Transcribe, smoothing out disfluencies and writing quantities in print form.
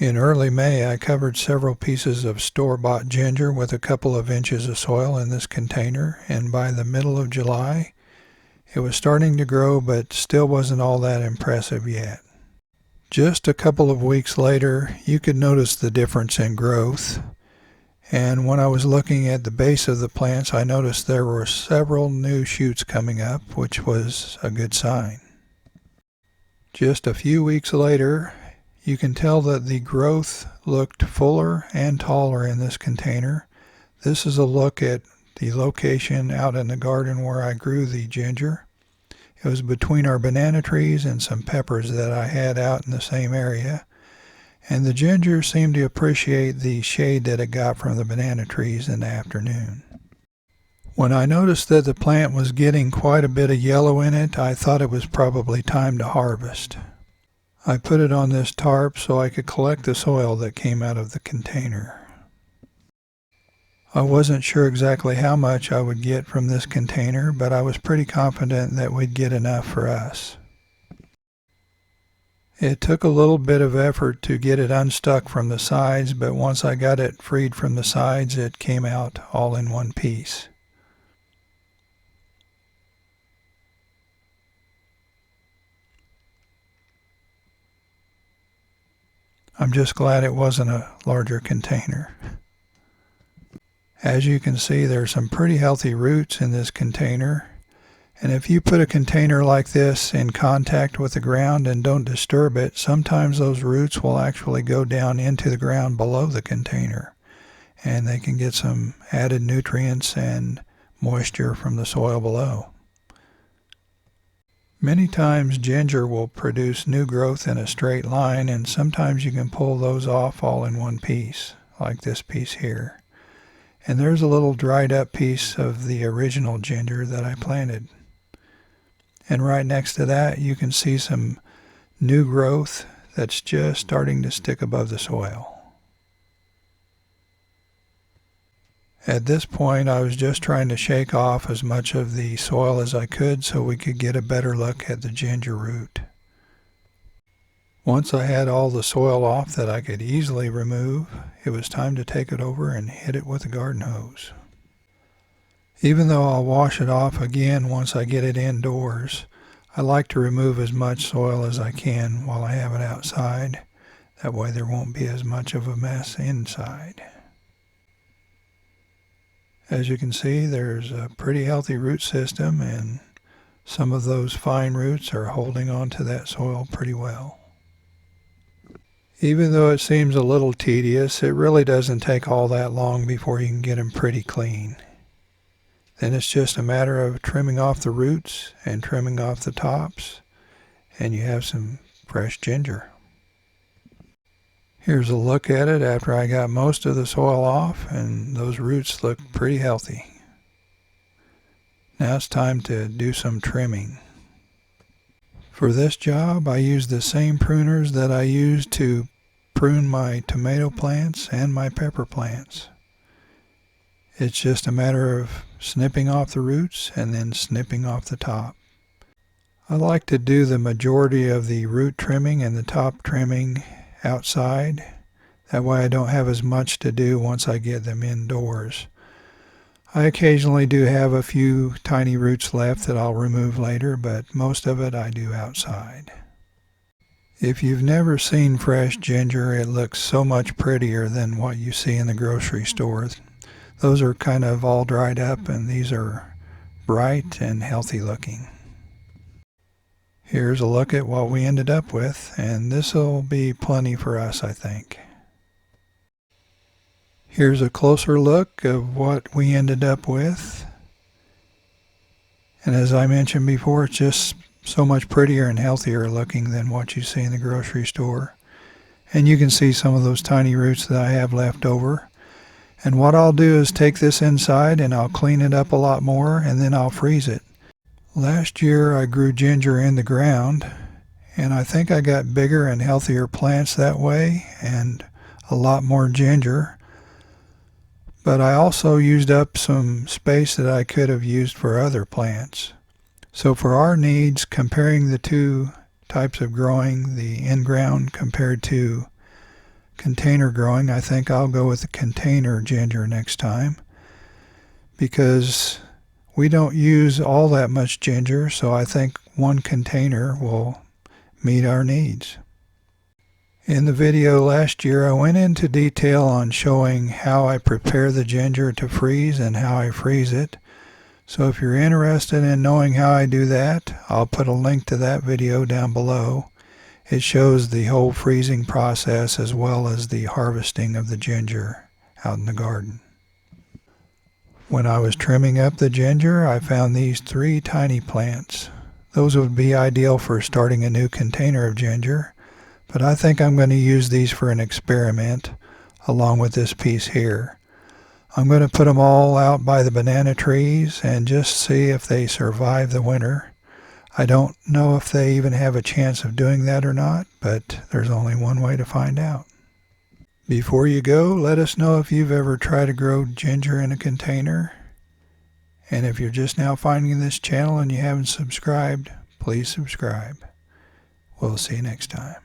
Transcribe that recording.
In early May, I covered several pieces of store-bought ginger with a couple of inches of soil in this container, and by the middle of July, it was starting to grow, but still wasn't all that impressive yet. Just a couple of weeks later, you could notice the difference in growth, and when I was looking at the base of the plants, I noticed there were several new shoots coming up, which was a good sign. Just a few weeks later, you can tell that the growth looked fuller and taller in this container. This is a look at the location out in the garden where I grew the ginger. It was between our banana trees and some peppers that I had out in the same area. And the ginger seemed to appreciate the shade that it got from the banana trees in the afternoon. When I noticed that the plant was getting quite a bit of yellow in it, I thought it was probably time to harvest. I put it on this tarp so I could collect the soil that came out of the container. I wasn't sure exactly how much I would get from this container, but I was pretty confident that we'd get enough for us. It took a little bit of effort to get it unstuck from the sides, but once I got it freed from the sides, it came out all in one piece. I'm just glad it wasn't a larger container. As you can see, there's some pretty healthy roots in this container. And if you put a container like this in contact with the ground and don't disturb it, sometimes those roots will actually go down into the ground below the container. And they can get some added nutrients and moisture from the soil below. Many times ginger will produce new growth in a straight line, and sometimes you can pull those off all in one piece, like this piece here. And there's a little dried up piece of the original ginger that I planted. And right next to that, you can see some new growth that's just starting to stick above the soil. At this point, I was just trying to shake off as much of the soil as I could so we could get a better look at the ginger root. Once I had all the soil off that I could easily remove, it was time to take it over and hit it with a garden hose. Even though I'll wash it off again once I get it indoors, I like to remove as much soil as I can while I have it outside. That way there won't be as much of a mess inside. As you can see, there's a pretty healthy root system, and some of those fine roots are holding on to that soil pretty well. Even though it seems a little tedious, it really doesn't take all that long before you can get them pretty clean. Then it's just a matter of trimming off the roots and trimming off the tops, and you have some fresh ginger. Here's a look at it after I got most of the soil off, and those roots look pretty healthy. Now it's time to do some trimming. For this job, I used the same pruners that I used to prune my tomato plants and my pepper plants. It's just a matter of snipping off the roots and then snipping off the top. I like to do the majority of the root trimming and the top trimming outside. That way I don't have as much to do once I get them indoors. I occasionally do have a few tiny roots left that I'll remove later, but most of it I do outside. If you've never seen fresh ginger, it looks so much prettier than what you see in the grocery store. Those are kind of all dried up, and these are bright and healthy looking. Here's a look at what we ended up with, and this will be plenty for us, I think. Here's a closer look of what we ended up with. And as I mentioned before, it's just so much prettier and healthier looking than what you see in the grocery store. And you can see some of those tiny roots that I have left over. And what I'll do is take this inside and I'll clean it up a lot more, and then I'll freeze it. Last year I grew ginger in the ground, and I think I got bigger and healthier plants that way and a lot more ginger. But I also used up some space that I could have used for other plants. So for our needs, comparing the two types of growing, the in-ground compared to container growing, I think I'll go with the container ginger next time, because we don't use all that much ginger, so I think one container will meet our needs. In the video last year, I went into detail on showing how I prepare the ginger to freeze and how I freeze it. So if you're interested in knowing how I do that, I'll put a link to that video down below. It shows the whole freezing process as well as the harvesting of the ginger out in the garden. When I was trimming up the ginger, I found these 3 tiny plants. Those would be ideal for starting a new container of ginger, but I think I'm going to use these for an experiment along with this piece here. I'm going to put them all out by the banana trees and just see if they survive the winter. I don't know if they even have a chance of doing that or not, but there's only one way to find out. Before you go, let us know if you've ever tried to grow ginger in a container. And if you're just now finding this channel and you haven't subscribed, please subscribe. We'll see you next time.